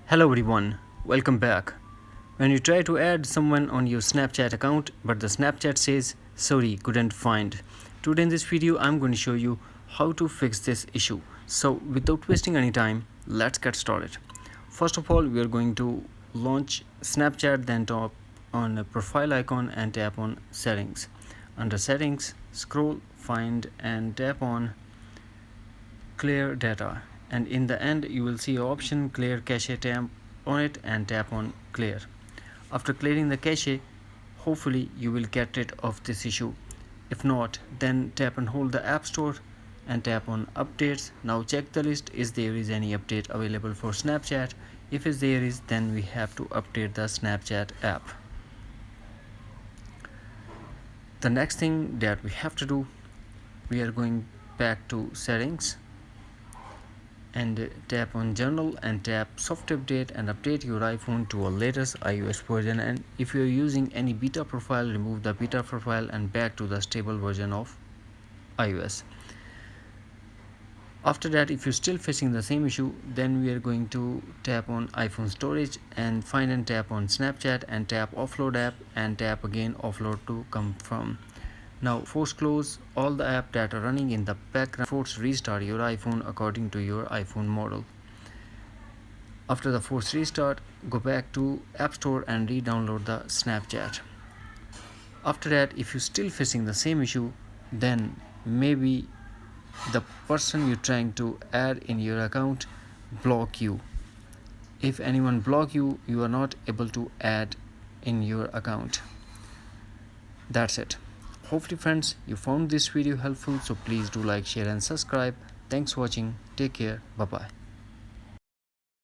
Hello everyone, welcome back. When you try to add someone on your Snapchat account but the Snapchat says sorry couldn't find. Today in this video I'm going to show you how to fix this issue. So without wasting any time, let's get started. First of all, we are going to launch Snapchat, then tap on a profile icon and tap on settings. Under settings, scroll, find and tap on clear data, and in the end you will see option clear cache. Tap on it and tap on clear. After clearing the cache, hopefully you will get rid of this issue. If not, then tap and hold the app store and tap on updates. Now check the list, is there is any update available for Snapchat. If there is, then we have to update the Snapchat app. The next thing that we have to do, we are going back to settings and tap on general and tap soft update and update your iPhone to a latest iOS version. And if you are using any beta profile, remove the beta profile and back to the stable version of iOS. After that, if you're still facing the same issue, then we are going to tap on iPhone storage and find and tap on Snapchat and tap offload app and tap again offload to come from. Now force close all the apps that are running in the background. Force restart your iPhone according to your iPhone model. After the force restart, go back to App Store and re-download the Snapchat. After that, if you're still facing the same issue, then maybe the person you're trying to add in your account block you. If anyone block you, you are not able to add in your account. That's it. Hopefully friends, you found this video helpful, so please do like, share and subscribe. Thanks for watching. Take care. Bye bye.